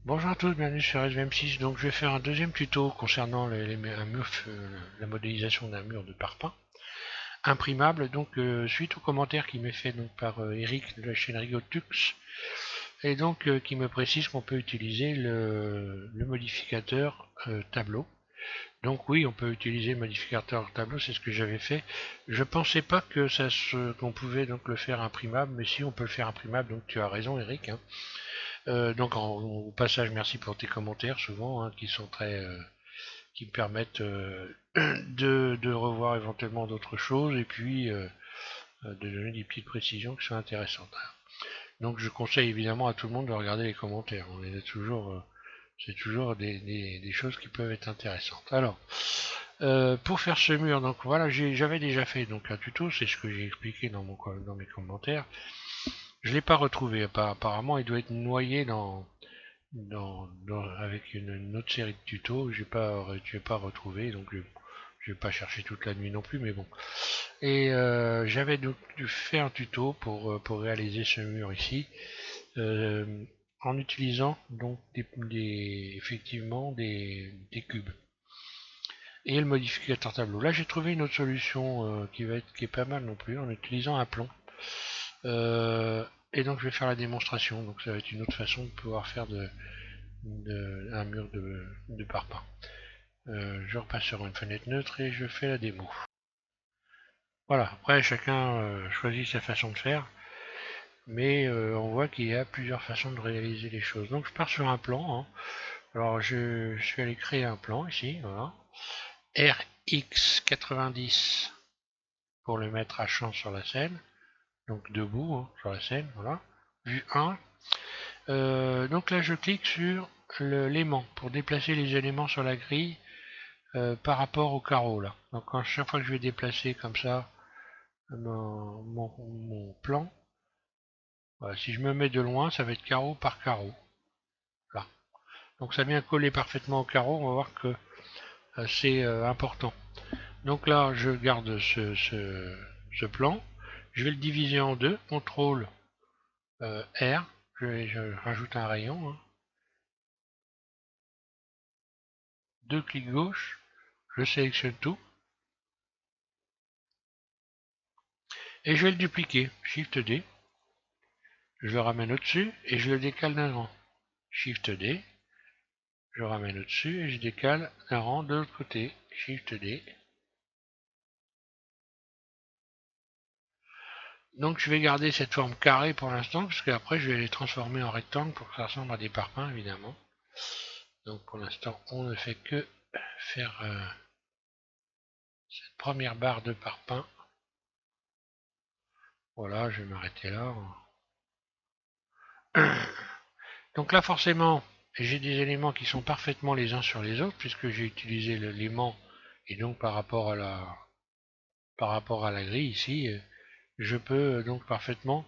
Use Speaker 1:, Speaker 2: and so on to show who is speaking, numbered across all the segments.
Speaker 1: Bonjour à tous, bienvenue sur SVM6. Donc je vais faire un deuxième tuto concernant un mur, la modélisation d'un mur de parpaing imprimable. Donc suite au commentaire qui m'est fait donc par Eric de la chaîne Rigotux, et donc qui me précise qu'on peut utiliser le modificateur tableau. Donc oui, on peut utiliser le modificateur tableau, c'est ce que j'avais fait. Je pensais pas que qu'on pouvait donc le faire imprimable, mais si on peut le faire imprimable, donc tu as raison Eric, hein. Donc au passage, merci pour tes commentaires souvent, hein, qui sont qui me permettent de revoir éventuellement d'autres choses et puis de donner des petites précisions qui sont intéressantes. Donc je conseille évidemment à tout le monde de regarder les commentaires. On est toujours, c'est toujours des choses qui peuvent être intéressantes. Alors, pour faire ce mur, donc voilà, j'avais déjà fait donc un tuto, c'est ce que j'ai expliqué dans mes commentaires. Je l'ai pas retrouvé, apparemment, il doit être noyé avec une autre série de tutos. J'ai pas retrouvé, donc je vais pas chercher toute la nuit non plus, mais bon. Et j'avais donc dû faire un tuto pour réaliser ce mur ici, euh, en utilisant donc effectivement des cubes et le modificateur tableau. Là, j'ai trouvé une autre solution qui est pas mal non plus, en utilisant un plomb. Et donc, je vais faire la démonstration. Donc, ça va être une autre façon de pouvoir faire un mur de parpaing. Je repasse sur une fenêtre neutre et je fais la démo. Voilà, après chacun choisit sa façon de faire, mais on voit qu'il y a plusieurs façons de réaliser les choses. Donc je pars sur un plan, hein. Alors je suis allé créer un plan ici, voilà. RX90 pour le mettre à champ sur la scène, donc debout, hein, sur la scène, voilà. Vue 1. Donc là je clique sur l'aimant pour déplacer les éléments sur la grille par rapport au carreau là. Donc à chaque fois que je vais déplacer comme ça mon plan, voilà, si je me mets de loin, ça va être carreau par carreau. Là. Donc ça vient coller parfaitement au carreau, on va voir que c'est important. Donc là, je garde ce plan, je vais le diviser en deux, CTRL R, je rajoute un rayon, hein. Deux clics gauche, je sélectionne tout, et je vais le dupliquer, Shift D, je le ramène au-dessus, et je le décale d'un rang. Shift D, je ramène au-dessus, et je décale d'un rang de l'autre côté, Shift D. Donc je vais garder cette forme carrée pour l'instant, parce qu'après je vais les transformer en rectangle pour que ça ressemble à des parpaings évidemment. Donc pour l'instant on ne fait que faire cette première barre de parpaing. Voilà, je vais m'arrêter là. Donc là forcément j'ai des éléments qui sont parfaitement les uns sur les autres, puisque j'ai utilisé l'aimant, et donc par rapport à la grille ici, je peux donc parfaitement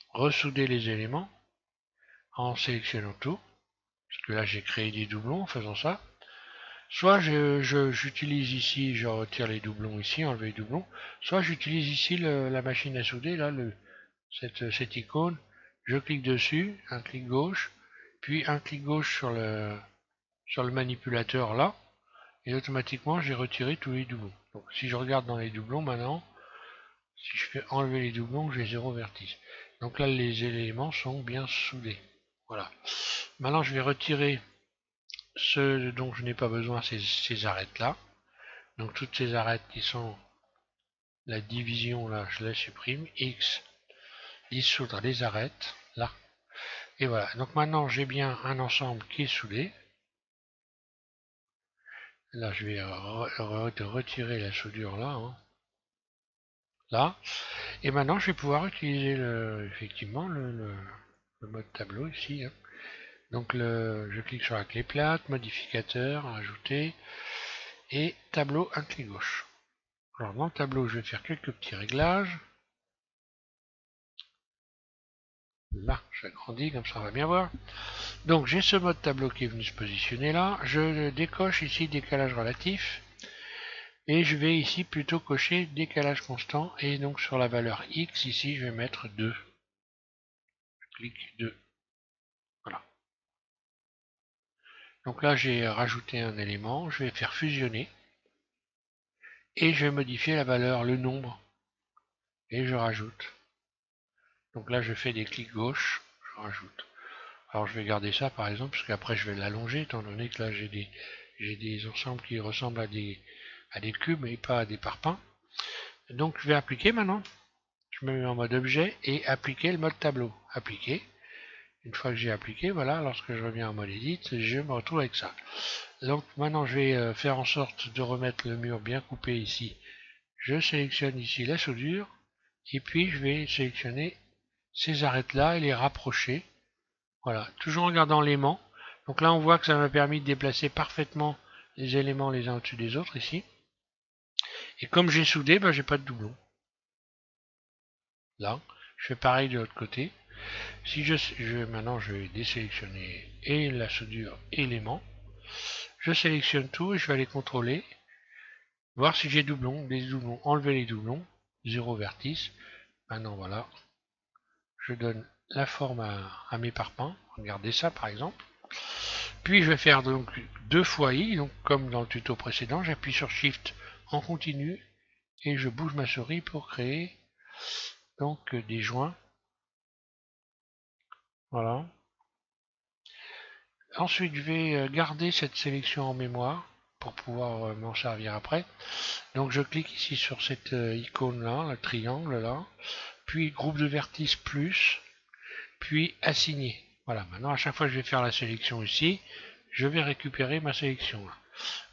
Speaker 1: ressouder les éléments en sélectionnant tout, parce que là j'ai créé des doublons en faisant ça. Soit j'utilise ici, je retire les doublons ici, enlever les doublons, soit j'utilise ici la machine à souder, là, cette icône, je clique dessus, un clic gauche, puis un clic gauche sur le manipulateur là, et automatiquement j'ai retiré tous les doublons. Donc si je regarde dans les doublons maintenant, si je fais enlever les doublons, j'ai 0 vertige. Donc là les éléments sont bien soudés. Voilà. Maintenant je vais retirer ceux dont je n'ai pas besoin, ces arêtes là. Donc toutes ces arêtes qui sont la division là, je la supprime. X, dissoudre les arêtes là. Et voilà. Donc maintenant j'ai bien un ensemble qui est soudé. Là je vais retirer la soudure là, hein. Là. Et maintenant je vais pouvoir utiliser effectivement le mode tableau ici, hein. Donc je clique sur la clé plate, modificateur, ajouter, et tableau, un clic gauche. Alors dans le tableau, je vais faire quelques petits réglages. Là, j'agrandis, comme ça on va bien voir. Donc j'ai ce mode tableau qui est venu se positionner là. Je décoche ici décalage relatif. Et je vais ici plutôt cocher décalage constant. Et donc sur la valeur X, ici je vais mettre 2. Je clique 2. Voilà. Donc là j'ai rajouté un élément, je vais faire fusionner et je vais modifier la valeur, le nombre, et je rajoute. Donc là je fais des clics gauche, je rajoute. Alors je vais garder ça par exemple, parce qu'après je vais l'allonger, étant donné que là j'ai des ensembles qui ressemblent à des cubes et pas à des parpaings. Donc je vais appliquer maintenant. Je me mets en mode objet et appliquer le mode tableau. Appliquer. Une fois que j'ai appliqué, voilà, lorsque je reviens en mode edit, je me retrouve avec ça. Donc maintenant je vais faire en sorte de remettre le mur bien coupé ici. Je sélectionne ici la soudure et puis je vais sélectionner ces arêtes là et les rapprocher. Voilà, toujours en gardant l'aimant. Donc là on voit que ça m'a permis de déplacer parfaitement les éléments les uns au-dessus des autres ici. Et comme j'ai soudé, j'ai pas de doublon. Là, je fais pareil de l'autre côté. Si maintenant je vais désélectionner et la soudure et l'aimant. Je sélectionne tout et je vais aller contrôler, voir si j'ai des doublons, enlever les doublons, 0 vertice. Maintenant voilà, je donne la forme à mes parpaings. Regardez ça par exemple. Puis je vais faire donc 2 fois I, donc comme dans le tuto précédent, j'appuie sur Shift en continu et je bouge ma souris pour créer donc des joints. Voilà. Ensuite, je vais garder cette sélection en mémoire pour pouvoir m'en servir après. Donc je clique ici sur cette icône là, le triangle là, puis groupe de vertices plus, puis assigner. Voilà, maintenant à chaque fois que je vais faire la sélection ici, je vais récupérer ma sélection là.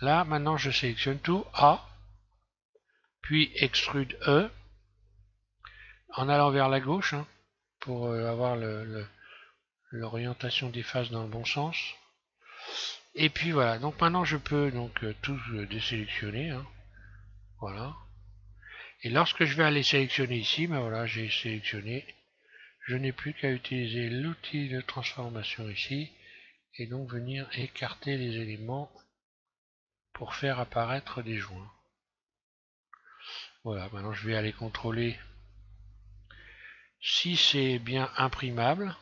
Speaker 1: Là, maintenant je sélectionne tout, A, puis extrude E, en allant vers la gauche, hein, pour avoir l'orientation des faces dans le bon sens. Et puis voilà, donc maintenant je peux donc tout désélectionner, hein, voilà. Et lorsque je vais aller sélectionner ici, voilà, j'ai sélectionné. Je n'ai plus qu'à utiliser l'outil de transformation ici et donc venir écarter les éléments pour faire apparaître des joints. Voilà, maintenant je vais aller contrôler si c'est bien imprimable.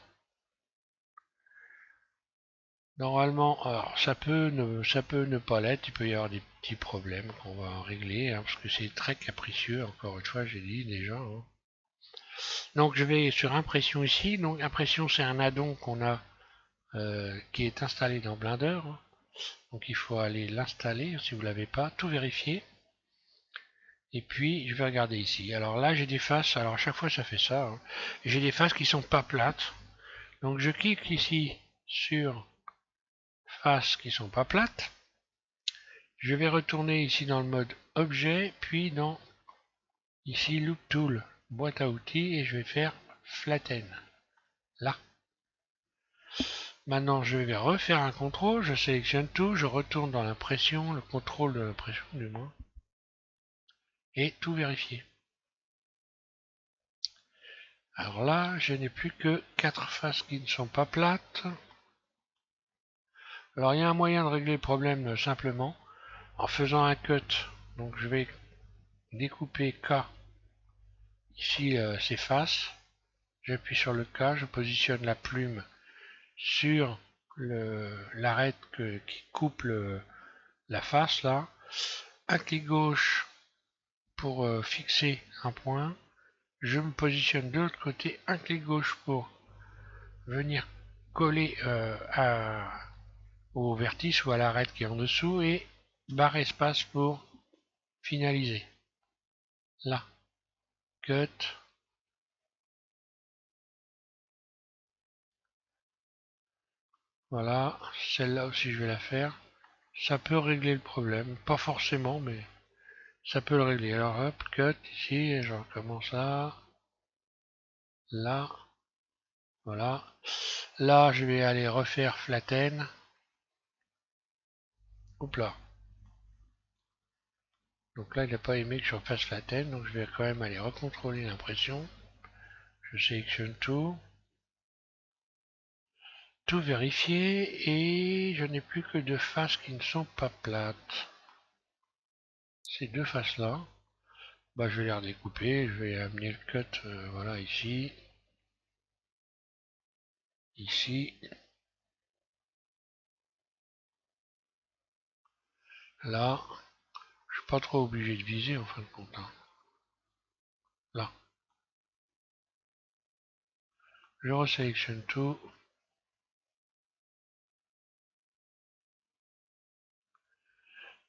Speaker 1: Normalement, alors ça peut ne pas l'être, il peut y avoir des petits problèmes qu'on va régler, hein, parce que c'est très capricieux, encore une fois, j'ai dit déjà. Hein. Donc je vais sur impression ici, donc impression c'est un add-on qu'on a qui est installé dans Blender. Hein. Donc il faut aller l'installer si vous ne l'avez pas, tout vérifier. Et puis je vais regarder ici. Alors là j'ai des faces, alors à chaque fois ça fait ça. Hein. J'ai des faces qui sont pas plates. Donc je clique ici sur faces qui sont pas plates. Je vais retourner ici dans le mode objet, puis dans ici Loop Tool, boîte à outils, et je vais faire flatten. Là. Maintenant je vais refaire un contrôle, je sélectionne tout, je retourne dans l'impression, le contrôle de l'impression du moins, et tout vérifier. Alors là, je n'ai plus que 4 faces qui ne sont pas plates. Alors il y a un moyen de régler le problème simplement en faisant un cut. Donc je vais découper K ici ces faces. J'appuie sur le K, je positionne la plume sur l'arête qui coupe la face là. Un clic gauche pour fixer un point. Je me positionne de l'autre côté, un clic gauche pour venir coller au vertice ou à l'arête qui est en dessous et barre espace pour finaliser. Là, cut. Voilà, celle-là aussi je vais la faire. Ça peut régler le problème, pas forcément, mais ça peut le régler. Alors hop, cut ici, et je recommence là, voilà. Là, je vais aller refaire flatten. Oups là. Donc là, il n'a pas aimé que je refasse flatten, donc je vais quand même aller recontrôler l'impression. Je sélectionne tout vérifier, et je n'ai plus que 2 faces qui ne sont pas plates. Ces 2 faces là, je vais les redécouper, je vais amener le cut, voilà ici, ici, Là, je suis pas trop obligé de viser en fin de compte. Hein. Là, je resélectionne tout.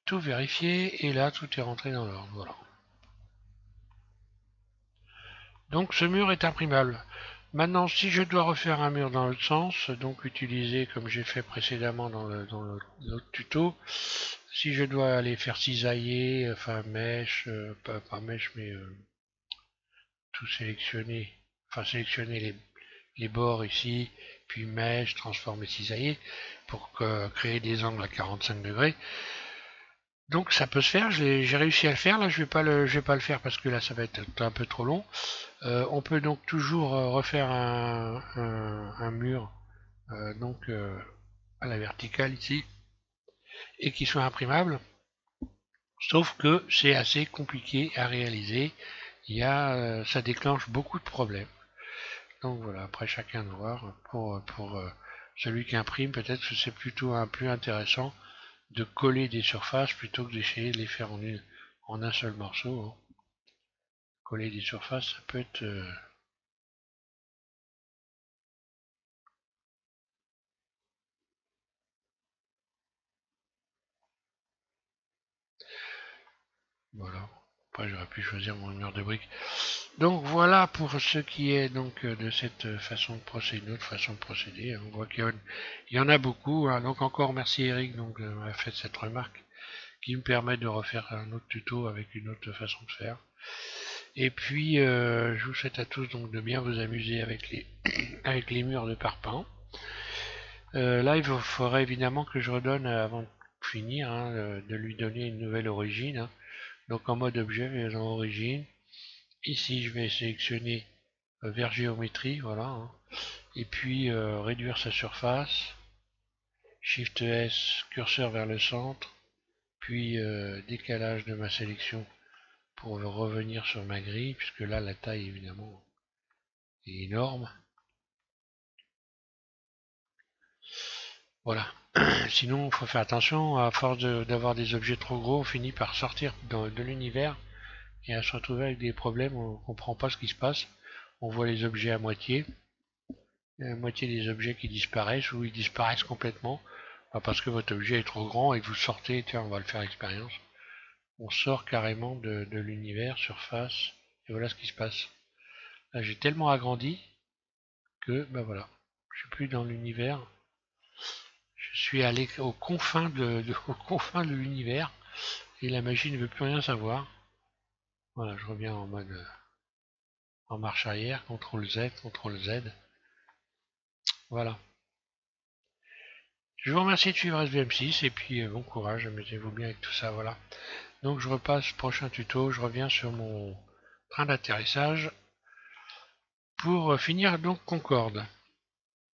Speaker 1: Tout vérifié et là tout est rentré dans l'ordre. Voilà. Donc ce mur est imprimable. Maintenant, si je dois refaire un mur dans l'autre sens, donc utiliser comme j'ai fait précédemment dans l'autre tuto, si je dois aller faire cisailler, enfin mèche, pas mèche, mais tout sélectionner, enfin sélectionner les bords ici, puis mèche, transformer cisailler, pour créer des angles à 45 degrés. Donc ça peut se faire, j'ai réussi à le faire, là je vais pas le faire parce que là ça va être un peu trop long. On peut donc toujours refaire un mur donc à la verticale ici et qui soit imprimable, sauf que c'est assez compliqué à réaliser. Ça déclenche beaucoup de problèmes. Donc voilà, après chacun de voir. Pour celui qui imprime, peut-être que c'est plutôt plus intéressant de coller des surfaces plutôt que d'essayer de les faire en un seul morceau. Hein. Coller des surfaces, ça peut être voilà. Après j'aurais pu choisir mon mur de briques. Donc voilà pour ce qui est donc de cette façon de procéder, une autre façon de procéder. On voit qu'il y en a beaucoup. Hein. Donc encore merci Eric donc m'a fait cette remarque qui me permet de refaire un autre tuto avec une autre façon de faire. Et puis je vous souhaite à tous donc de bien vous amuser avec avec les murs de parpaing. Là il faudrait évidemment que je redonne avant de finir hein, de lui donner une nouvelle origine. Hein. Donc en mode objet, dans origine. Ici je vais sélectionner vers géométrie, voilà. Hein. Et puis réduire sa surface. Shift S, curseur vers le centre. Puis décalage de ma sélection pour revenir sur ma grille, puisque là la taille évidemment est énorme. Voilà. Sinon, il faut faire attention, à force d'avoir des objets trop gros, on finit par sortir de l'univers et à se retrouver avec des problèmes, on ne comprend pas ce qui se passe. On voit les objets à moitié, la moitié des objets qui disparaissent ou ils disparaissent complètement, parce que votre objet est trop grand et que vous sortez, tiens, on va le faire expérience. On sort carrément de l'univers, surface, et voilà ce qui se passe. Là, j'ai tellement agrandi que, ben voilà, je suis plus dans l'univers, je suis allé aux confins aux confins de l'univers, et la magie ne veut plus rien savoir. Voilà, je reviens en mode en marche arrière, CTRL Z, CTRL Z. Voilà. Je vous remercie de suivre SVM6 et puis bon courage, amusez-vous bien avec tout ça, voilà. Donc je repasse prochain tuto, je reviens sur mon train d'atterrissage pour finir donc Concorde.